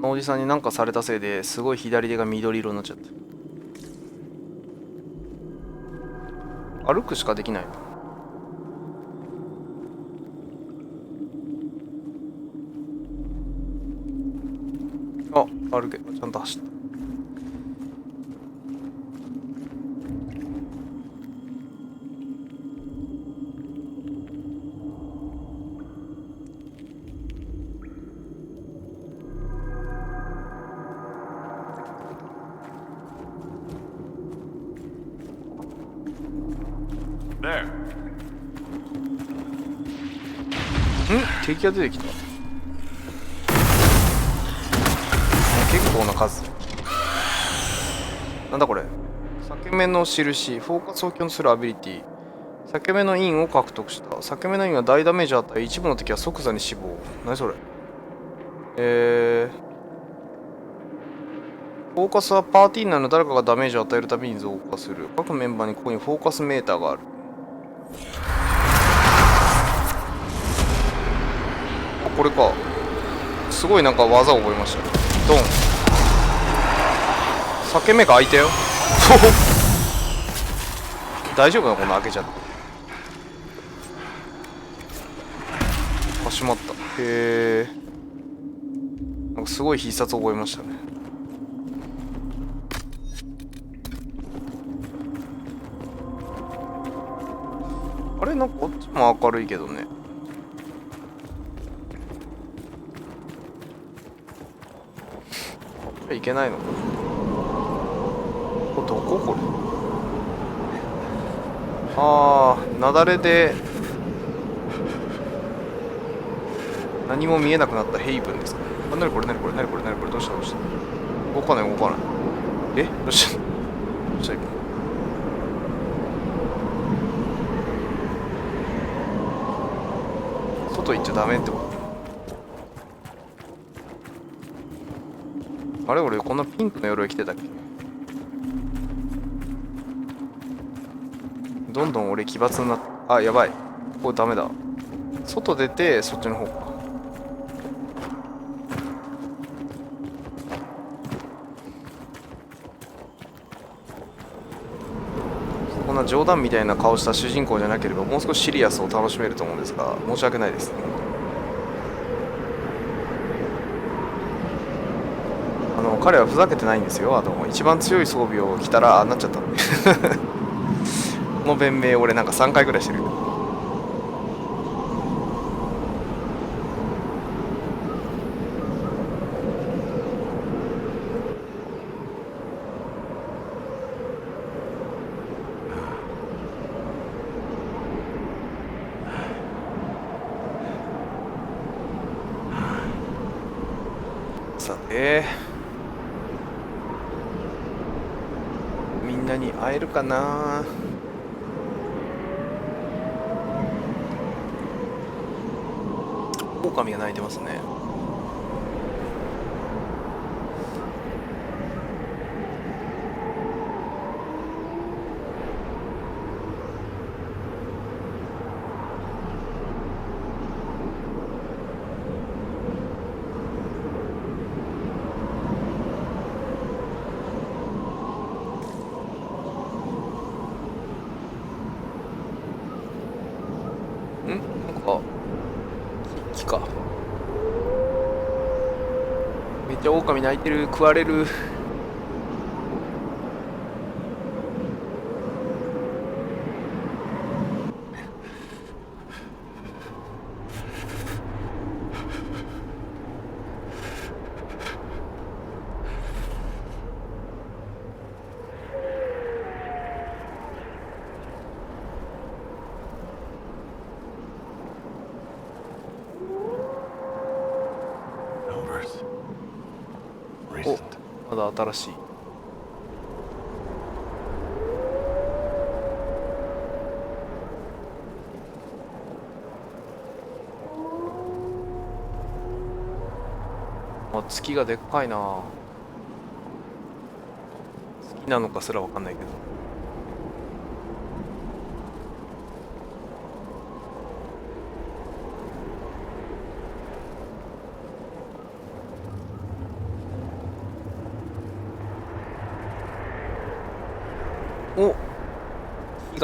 のおじさんに何かされたせいですごい左手が緑色になっちゃった。歩くしかできないの。あ、歩け。ちゃんと走った。敵が出てきた。結構な数。なんだこれ。裂け目の印、フォーカスを強するアビリティ。裂け目のインを獲得した。裂け目のインは大ダメージを与え、一部の敵は即座に死亡。何それ。フォーカスはパーティー内の誰かがダメージを与えるたびに増加する。各メンバーにここにフォーカスメーターがある。これか。すごいなんか技を覚えました。ドン。裂け目が開いたよ。大丈夫なのこんな開けちゃって。あ、しまった。へえ。なんかすごい必殺覚えましたね。あれなんかこっちも明るいけどね。いけないのか。これどここれ。ああ、雪崩で何も見えなくなったヘイブンですか。あ、なにこれ、なにこれ、なにこれ、なにこれ、どうしたどうした。動かない動かない。え、どうしたどうした今。外行っちゃダメってこと。あれ俺こんなピンクの鎧着てたっけ。どんどん俺奇抜になって。あ、やばい。これダメだ。外出てそっちの方か。こんな冗談みたいな顔した主人公じゃなければもう少しシリアスを楽しめると思うんですが、申し訳ないです。彼はふざけてないんですよ。一番強い装備を着たらああなっちゃったんでこの弁明俺なんか3回ぐらいしてる。さてみんなに会えるかな。狼が鳴いてますね。なんか木か。めっちゃ狼鳴いてる。食われる。お、まだ新しい。あ、月がでっかいな。月なのかすらわかんないけど。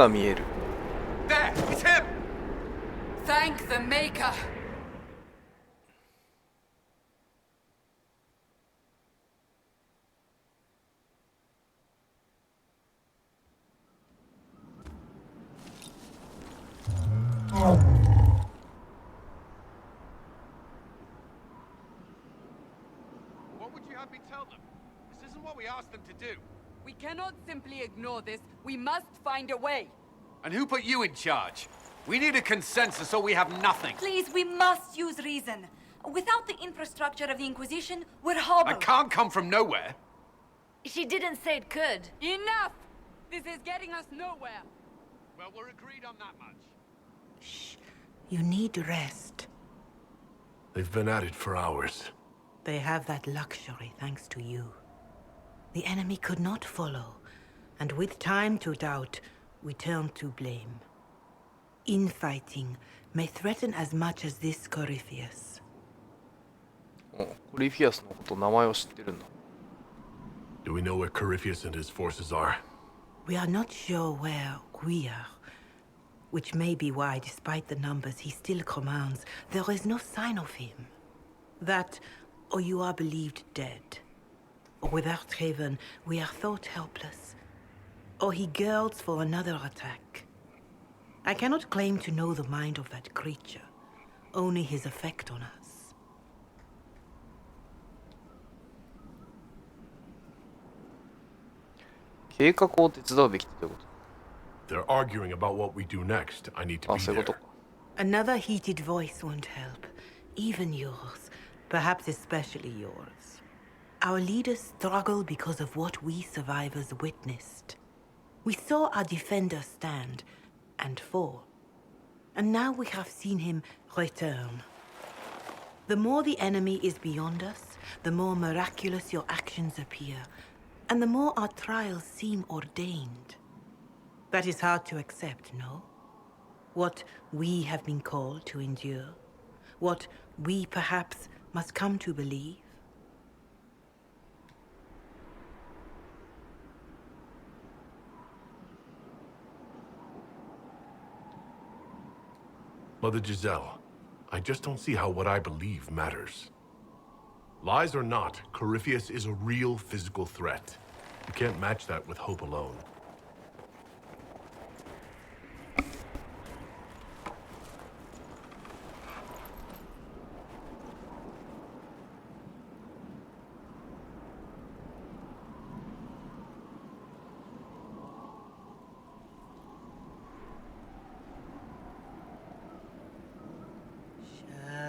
が見える。 There, it's him! Thank the Maker. What would you have me tell them? This isn't what we asked them to do. We cannot simply ignore this. We must find a way. And who put you in charge? We need a consensus or we have nothing. Please, we must use reason. Without the infrastructure of the Inquisition, we're hobbled. I can't come from nowhere. She didn't say it could. Enough! This is getting us nowhere. Well, we're agreed on that much. Shh. You need rest. They've been at it for hours. They have that luxury thanks to you. The enemy could not follow, and with time to doubt, we turn to blame. Infighting may threaten as much as this Corypheus. コリフィアスのこと名前を知ってるんだ。 Do we know where Corypheus and his forces are? We are not sure where we are, which may be why, despite the numbers he still commands, there is no sign of him. That, or you are believed dead. Or without Haven, we are thought helpless. Or he girds for another attack. I cannot claim to know the mind of that creature, only his effect on us. 計画を手伝うべきってどういうこ They're arguing about what we do next. I need と？ to あ、 be そういうこ there. とか。 Another heated voice won't help. Even yours. Perhaps especially yours. Our leaders struggle because of what we survivors witnessed. We saw our defender stand and fall. And now we have seen him return. The more the enemy is beyond us, the more miraculous your actions appear, and the more our trials seem ordained. That is hard to accept, no? What we have been called to endure, what we perhaps must come to believe. Mother Giselle, I just don't see how what I believe matters. Lies or not, Corypheus is a real physical threat. You can't match that with hope alone.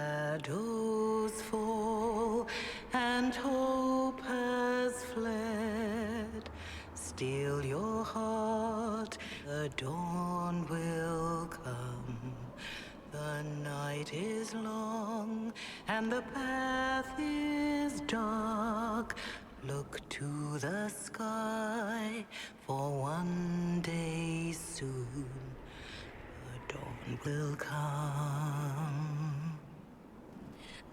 Shadows fall and hope has fled. Still your heart, the dawn will come. The night is long and the path is dark. Look to the sky, for one day soon the dawn will come.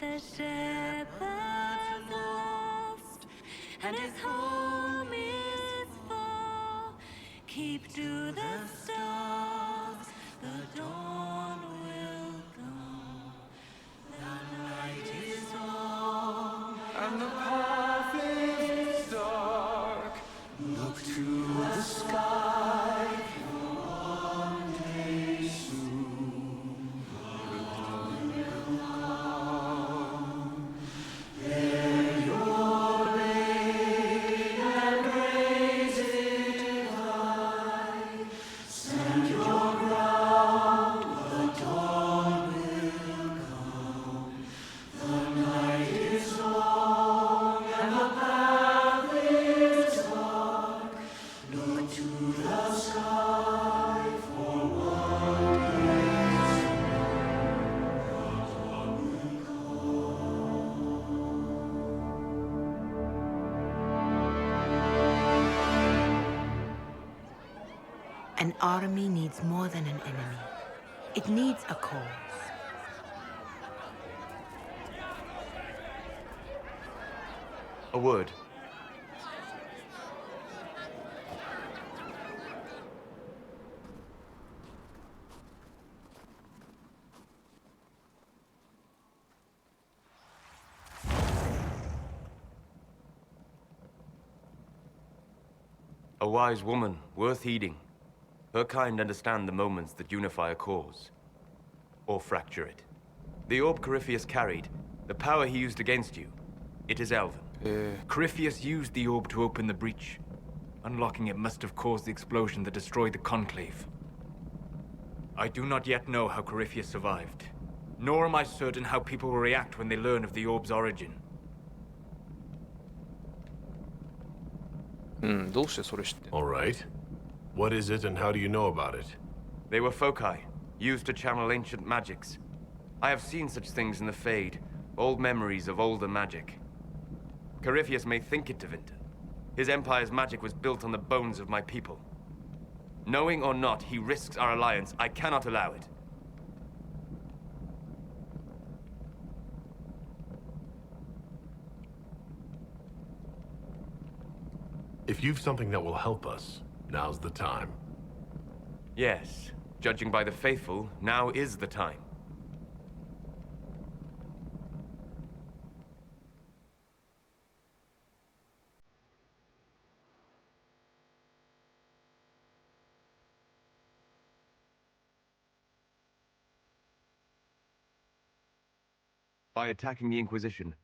The shepherd's lost, and his home is far. Keep to the stars, the dawn will come. The night is long, And the path is dark. Look to the sky. One day soon. There your blade and raise it high. Stand your ground, the dawn will come. The night is long and the path is dark. Look to the sky for one day soon. The dawn will An army needs more than an enemy. It needs a cause. A word. A wise woman, worth heeding. Her kind understand the moments that unify a cause. Or fracture it. The orb Corypheus carried, the power he used against you, it is elven. Corypheus used the orb to open the breach. Unlocking it must have caused the explosion that destroyed the Conclave. I do not yet know how Corypheus survived. Nor am I certain how people will react when they learn of the orb's origin. どうしてそれ知ってんの？ All right. What is it and how do you know about it? They were foci, used to channel ancient magics. I have seen such things in the Fade, old memories of older magic. Corypheus may think it Tevinter. His empire's magic was built on the bones of my people. Knowing or not, he risks our alliance. I cannot allow it. If you've something that will help us, now's the time. Yes, judging by the faithful, now is the time. By attacking the Inquisition,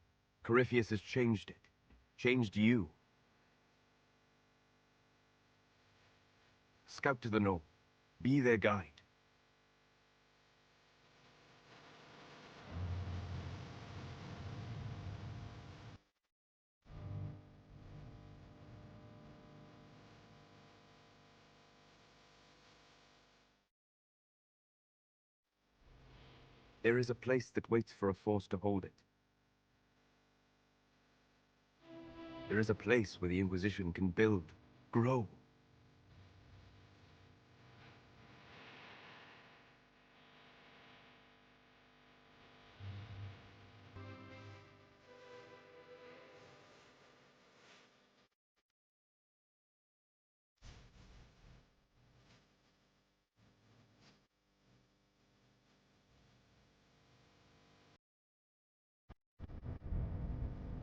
Corypheus has changed it. Changed you. Scout to the north. Be their guide. There is a place that waits for a force to hold it. There is a place where the Inquisition can build, grow.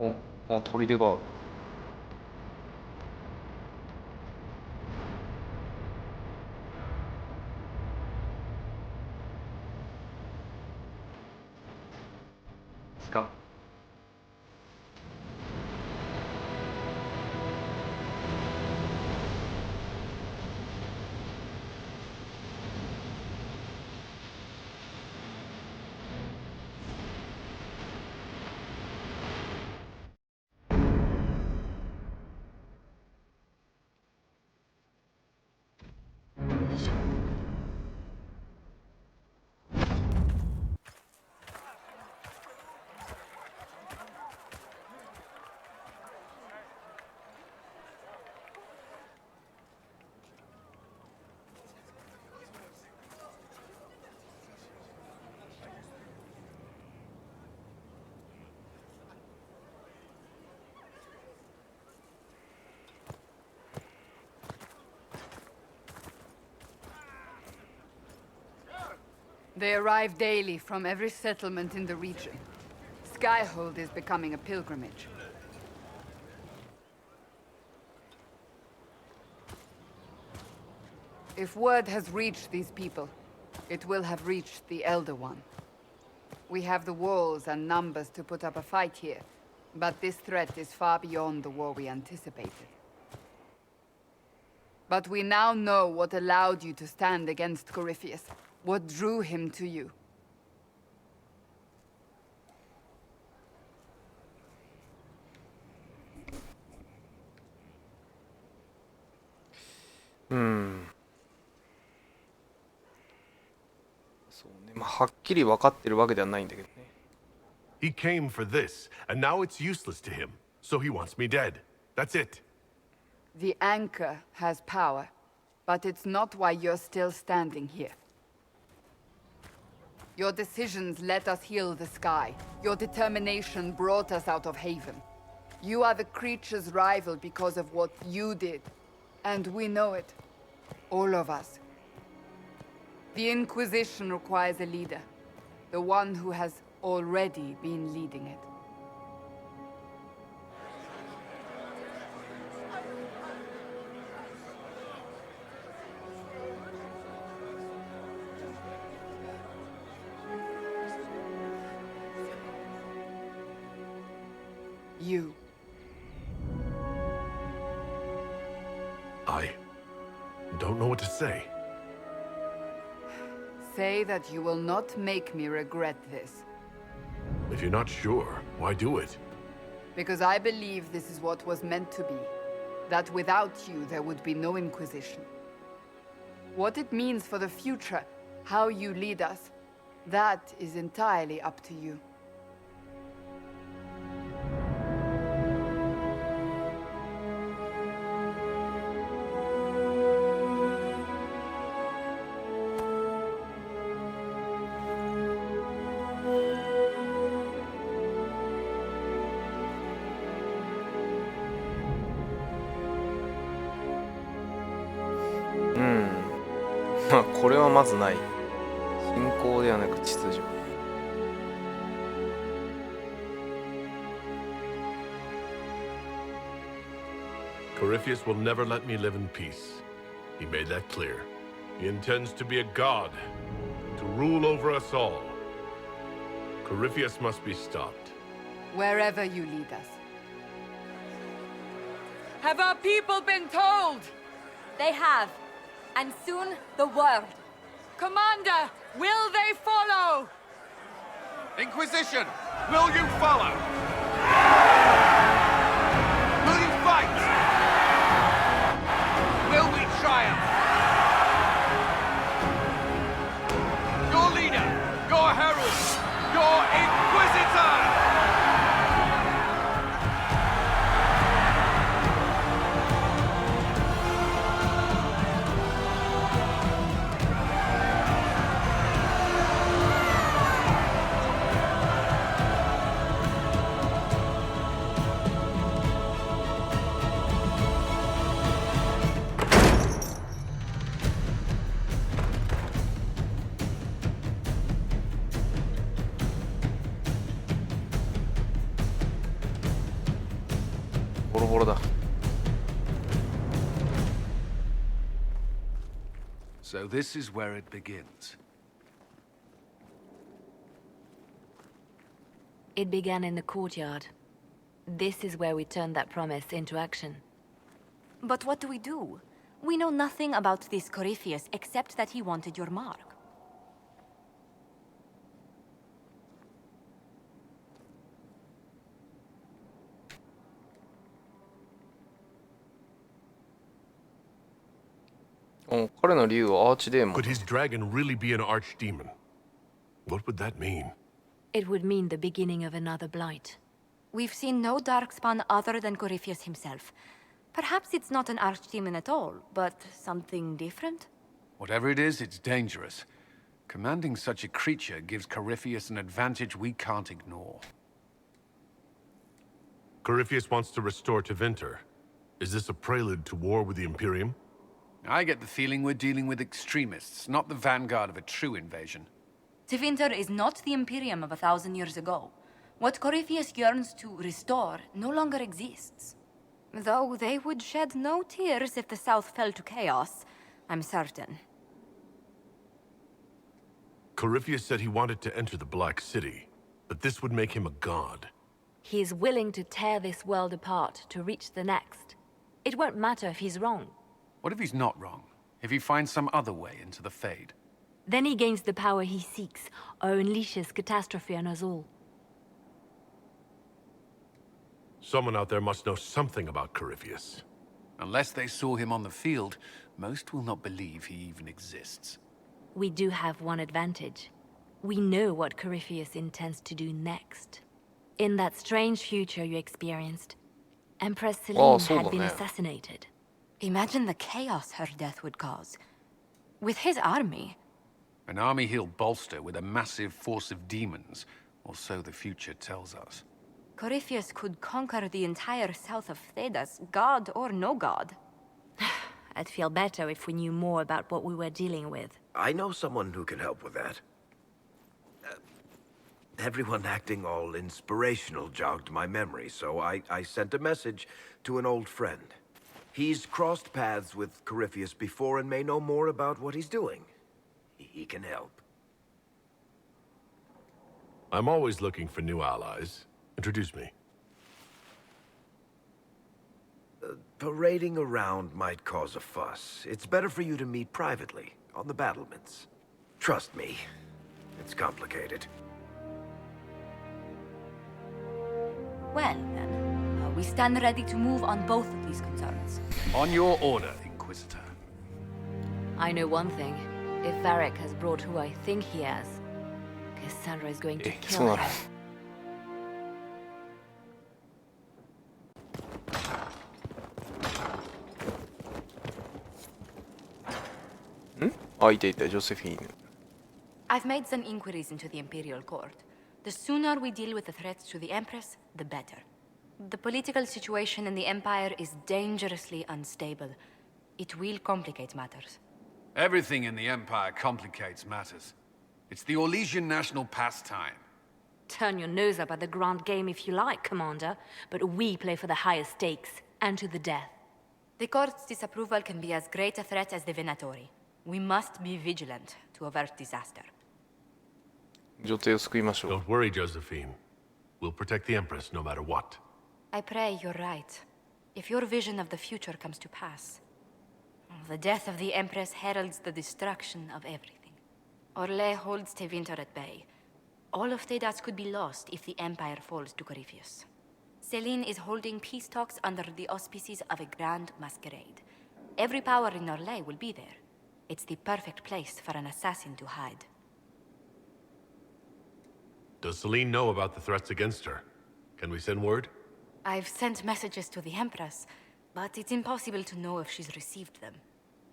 Oh, あ、砦がある。Scout. They arrive daily from every settlement in the region. Skyhold is becoming a pilgrimage. If word has reached these people, it will have reached the Elder One. We have the walls and numbers to put up a fight here, but this threat is far beyond the war we anticipated. But we now know what allowed you to stand against Corypheus, what drew him to you. Hmm. そうね。まあ、はっきり分かってるわけではないんだけどね。He came for this, and now it's useless to him. So he wants me dead. That's it. The anchor has power, but it's not why you're still standing here. Your decisions let us heal the sky. Your determination brought us out of Haven. You are the creature's rival because of what you did. And we know it. All of us. The Inquisition requires a leader. The one who has already been leading it. You. I don't know what to say. Say that you will not make me regret this. If you're not sure, why do it? Because I believe this is what was meant to be. That without you, there would be no Inquisition. What it means for the future, how you lead us, that is entirely up to you. Hmm. まあこれはまずない。進行ではなく秩序。Corypheus will never let me live in peace. He made that clear. He intends to be a god, to rule over us all. Corypheus must be stopped. Wherever you lead us. Have our people been told? They have. And soon, the world. Commander, will they follow? Inquisition, will you follow? Will you fight? Will we triumph? Your leader, your herald, your inquisitor! So this is where it begins. It began in the courtyard. This is where we turned that promise into action. But what do? We know nothing about this Corypheus except that he wanted your mark. Could his dragon really be an archdemon? What would that mean? It would mean the beginning of another blight. We've seen no darkspawn other than Corypheus himself. Perhaps it's not an archdemon at all, but something different? Whatever it is, it's dangerous. Commanding such a creature gives Corypheus an advantage we can't ignore. Corypheus wants to restore Tevinter. Is this a prelude to war with the Imperium? I get the feeling we're dealing with extremists, not the vanguard of a true invasion. Tevinter is not the Imperium of 1,000 years ago. What Corypheus yearns to restore no longer exists. Though they would shed no tears if the South fell to chaos, I'm certain. Corypheus said he wanted to enter the Black City, but this would make him a god. He is willing to tear this world apart to reach the next. It won't matter if he's wrong. What if he's not wrong? If he finds some other way into the Fade? Then he gains the power he seeks, or unleashes catastrophe on us all. Someone out there must know something about Corypheus. Unless they saw him on the field, most will not believe he even exists. We do have one advantage. We know what Corypheus intends to do next. In that strange future you experienced, Empress Celine had been assassinated. Imagine the chaos her death would cause. With his army. An army he'll bolster with a massive force of demons, or so the future tells us. Corypheus could conquer the entire south of Thedas, god or no god. I'd feel better if we knew more about what we were dealing with. I know someone who can help with that. Everyone acting all inspirational jogged my memory, so I sent a message to an old friend. He's crossed paths with Corypheus before and may know more about what he's doing. He can help. I'm always looking for new allies. Introduce me. Parading around might cause a fuss. It's better for you to meet privately, on the battlements. Trust me, it's complicated. Well, then, we stand ready to move on both of these concerns. On your order, Inquisitor. I know one thing. If Varric has brought who I think he has, Cassandra is going to kill him. あ、いたいた、ジョセフィーヌ。I've made some inquiries into the Imperial Court. The sooner we deal with the threats to the Empress, the better. The political situation in the Empire is dangerously unstable. It will complicate matters. Everything in the Empire complicates matters. It's the Orlesian national pastime. Turn your nose up at the grand game if you like, Commander, but we play for the higher stakes, and to the death. The Court's disapproval can be as great a threat as the Venatori. We must be vigilant to avert disaster. 女帝を救いましょう。 Don't worry, Josephine. We'll protect the Empress no matter what. I pray you're right. If your vision of the future comes to pass, the death of the Empress heralds the destruction of everything. Orlais holds Tevinter at bay. All of Tedas could be lost if the Empire falls to Corypheus. Celine is holding peace talks under the auspices of a grand masquerade. Every power in Orlais will be there. It's the perfect place for an assassin to hide. Does Celine know about the threats against her? Can we send word? I've sent messages to the Empress, but it's impossible to know if she's received them.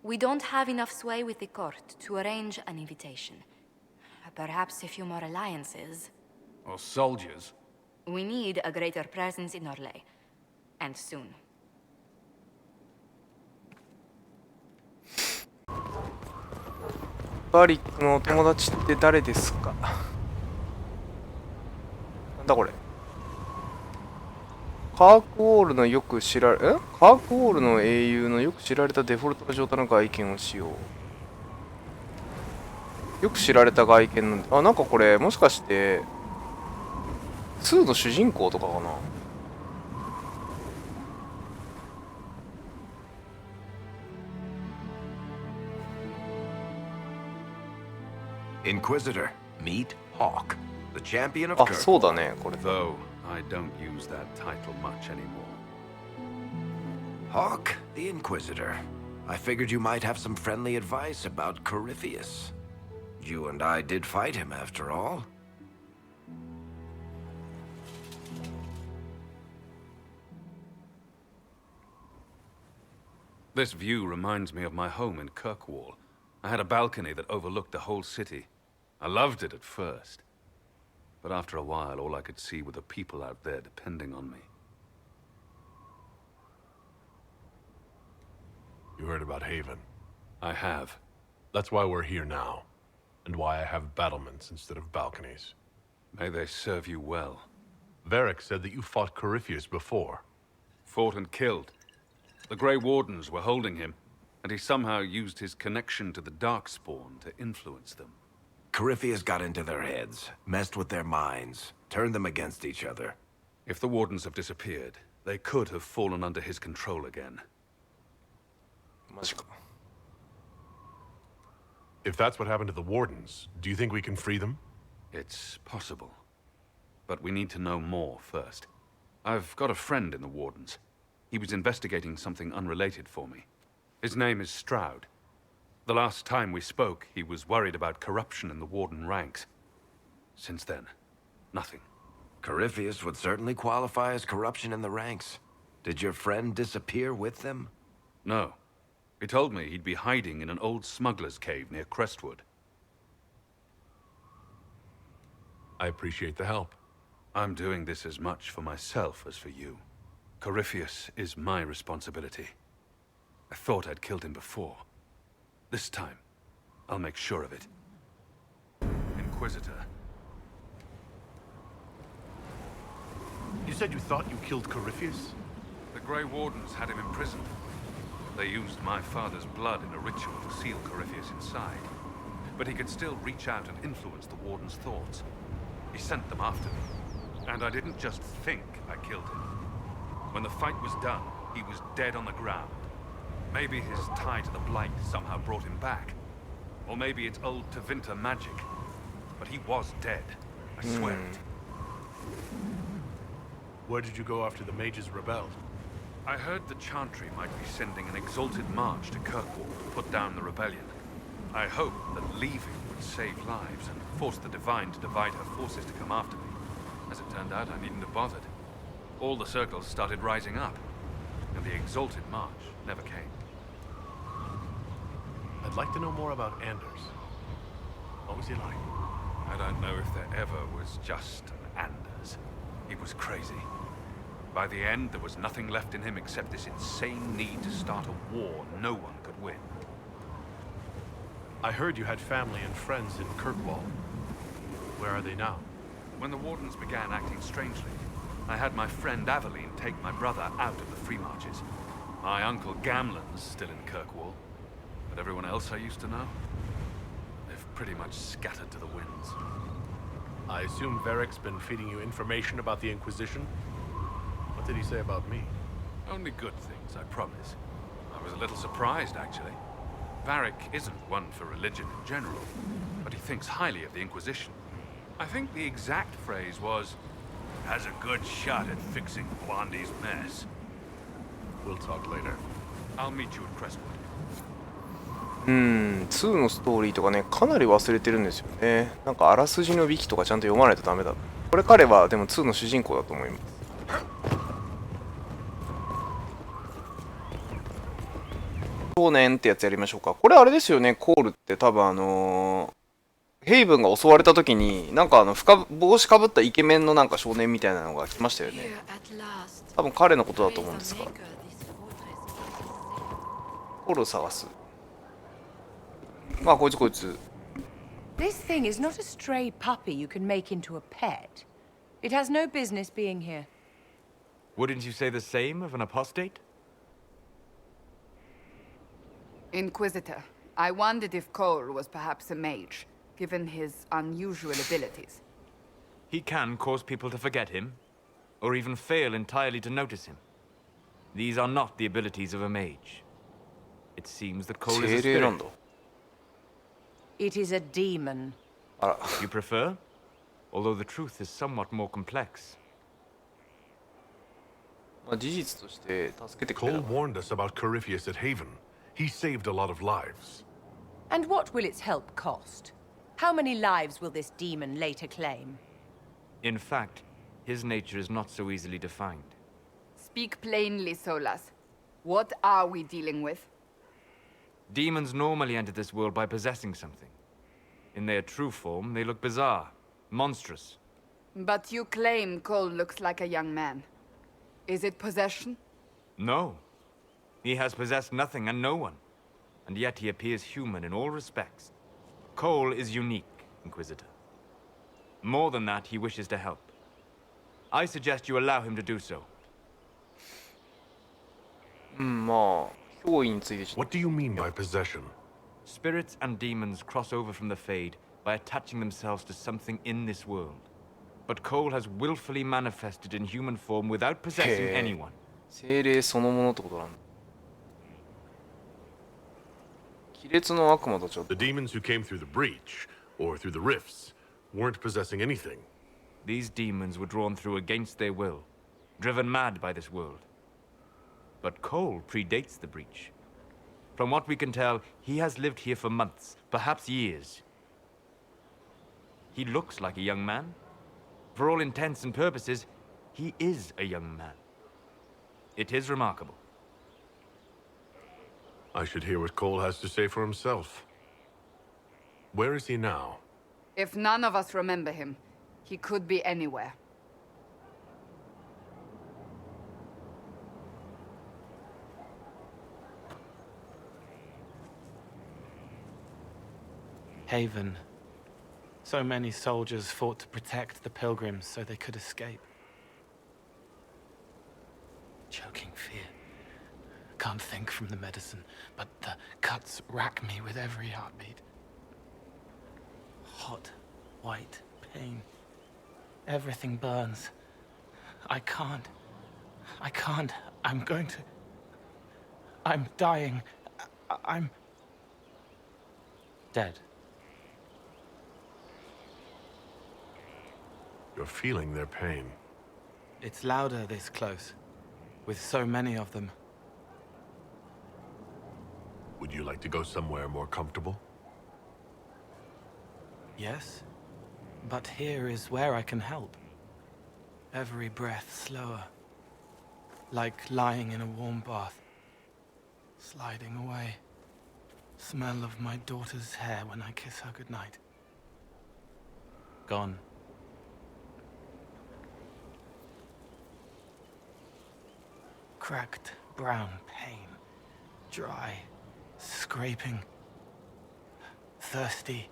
We don't have enough sway with the court to arrange an invitation. Perhaps a few more alliances. Or soldiers. We need a greater presence in Orlais. And soon. バリックのお友達って誰ですか？なんだこれ。カークウォールのよく知られ、カークウォールの英雄のよく知られたデフォルトの状態の外見をしよう。よく知られた外見なんで、あ、なんかこれもしかして2の主人公とかかな。Inquisitor, meet Hawke, the champion of あ、 Court. そうだね、これ。 Though I don't use that title much anymore. Hawke, the Inquisitor. I figured you might have some friendly advice about Corypheus. You and I did fight him after all. This view reminds me of my home in Kirkwall. I had a balcony that overlooked the whole city. I loved it at first. But after a while, all I could see were the people out there depending on me. You heard about Haven. I have. That's why we're here now. And why I have battlements instead of balconies. May they serve you well. Varric said that you fought Corypheus before. Fought and killed. The Grey Wardens were holding him, and he somehow used his connection to the Darkspawn to influence them. Corypheus got into their heads, messed with their minds, turned them against each other. If the Wardens have disappeared, they could have fallen under his control again. マジか。 If that's what happened to the Wardens, do you think we can free them? It's possible. But we need to know more first. I've got a friend in the Wardens. He was investigating something unrelated for me. His name is Stroud. The last time we spoke, he was worried about corruption in the Warden ranks. Since then, nothing. Corypheus would certainly qualify as corruption in the ranks. Did your friend disappear with them? No. He told me he'd be hiding in an old smuggler's cave near Crestwood. I appreciate the help. I'm doing this as much for myself as for you. Corypheus is my responsibility. I thought I'd killed him before. This time, I'll make sure of it. Inquisitor. You said you thought you killed Corypheus? The Grey Wardens had him imprisoned. They used my father's blood in a ritual to seal Corypheus inside. But he could still reach out and influence the Warden's thoughts. He sent them after me. And I didn't just think I killed him. When the fight was done, he was dead on the ground. Maybe his tie to the Blight somehow brought him back. Or maybe it's old Tevinter magic. But he was dead. I swear it. Where did you go after the mages rebelled? I heard the Chantry might be sending an exalted march to Kirkwall to put down the rebellion. I hoped that leaving would save lives and force the Divine to divide her forces to come after me. As it turned out, I needn't have bothered. All the circles started rising up, and the exalted march never came. I'd like to know more about Anders. What was he like? I don't know if there ever was just an Anders. He was crazy. By the end, there was nothing left in him except this insane need to start a war no one could win. I heard you had family and friends in Kirkwall. Where are they now? When the Wardens began acting strangely, I had my friend Aveline take my brother out of the Free Marches. My uncle Gamlen's still in Kirkwall, but everyone else I used to know, they've pretty much scattered to the winds. I assume Varric's been feeding you information about the Inquisition? What did he say about me? Only good things, I promise. I was a little surprised, actually. Varric isn't one for religion in general, but he thinks highly of the Inquisition. I think the exact phrase was, has a good shot at fixing Blondie's mess. We'll talk later. I'll meet you at Crestwood. 2のストーリーとかね、かなり忘れてるんですよね。なんかあらすじのウィキとかちゃんと読まないとダメだ。これ彼はでも2の主人公だと思います。少年ってやつやりましょうか。これあれですよね、コールって多分ヘイブンが襲われた時になんか帽子かぶったイケメンのなんか少年みたいなのが来ましたよね。多分彼のことだと思うんですが。コールを探す。まあこいつこいつ。 This thing is not a stray puppy you can make into a pet. It has no business being here. Wouldn't you say the same of an apostate? Inquisitor, I wondered if Cole was perhaps a mage, given his unusual abilities. He can cause people to forget him, or even fail entirely to notice him. These are not the abilities of a mage. It seems that Cole is a spirit. It is a demon. You prefer? Although the truth is somewhat more complex. まあ事実として助けてくれた。 Cole warned us about Corypheus at Haven. He saved a lot of lives. And what will its help cost? How many lives will this demon later claim? In fact, his nature is not so easily defined. Speak plainly, Solas. What are we dealing with? Demons normally enter this world by possessing something. In their true form, they look bizarre, monstrous. But you claim Cole looks like a young man. Is it possession? No. He has possessed nothing and no one. And yet he appears human in all respects. Cole is unique, Inquisitor. More than that, he wishes to help. I suggest you allow him to do so. まあ脅威について。 What do you mean by possession? Spirits and demons cross over from the Fade by attaching themselves to something in this world. But Cole has willfully manifested in human form without possessing anyone. 精霊そのものってことなんだ。亀裂の悪魔たちは。 The demons who came through the breach, or through the rifts, weren't possessing anything. These demons were drawn through against their will, driven mad by this world. But Cole predates the breach. From what we can tell, he has lived here for months, perhaps years. He looks like a young man. For all intents and purposes, he is a young man. It is remarkable. I should hear what Cole has to say for himself. Where is he now? If none of us remember him, he could be anywhere. Haven. So many soldiers fought to protect the pilgrims so they could escape. Choking fear. Can't think from the medicine, but the cuts rack me with every heartbeat. Hot, white pain. Everything burns. I can't. I'm going to... I'm dying. I'm dead. You're feeling their pain. It's louder this close, with so many of them. Would you like to go somewhere more comfortable? Yes, but here is where I can help. Every breath slower, like lying in a warm bath, sliding away. Smell of my daughter's hair when I kiss her goodnight. Gone. Cracked brown pain, dry, scraping, thirsty.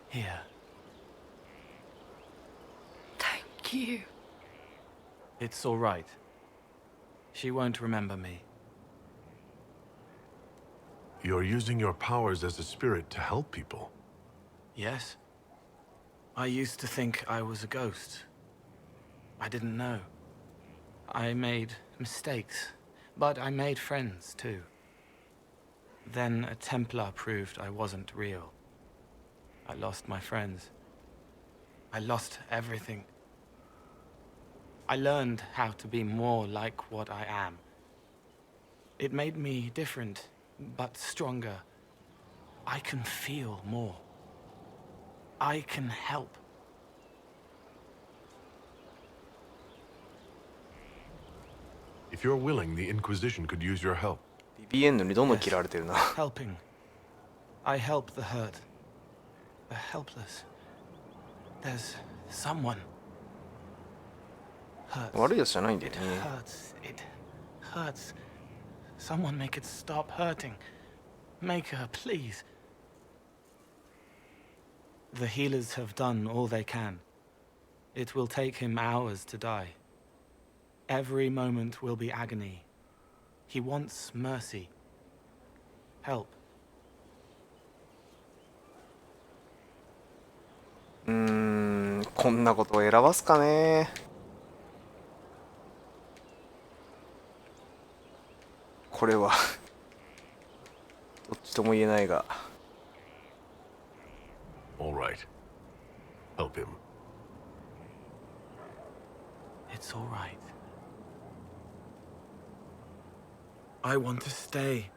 Here. Thank you. It's all right. She won't remember me. You're using your powers as a spirit to help people. Yes? I used to think I was a ghost. I didn't know. I made mistakes, but I made friends too. Then a Templar proved I wasn't real. I lost my friends. I lost everything. I learned how to be more like what I am. It made me different, but stronger. I can feel more. I can help. If you're willing, the Inquisition could use your help. BBN にどんどん切られてるな。Helping. I help the hurt. The helpless. There's someone. Hurts. 悪いやつじゃないんだよ It ね。 hurts. It hurts. Someone make it stop hurting. Make her, please. The healers have done all they can. It will take him hours to die. Every moment will be agony. He wants mercy. Help. こんなことを選ばすかね。これはどっちとも言えないが。All right. Help him. It's all right. I want to stay.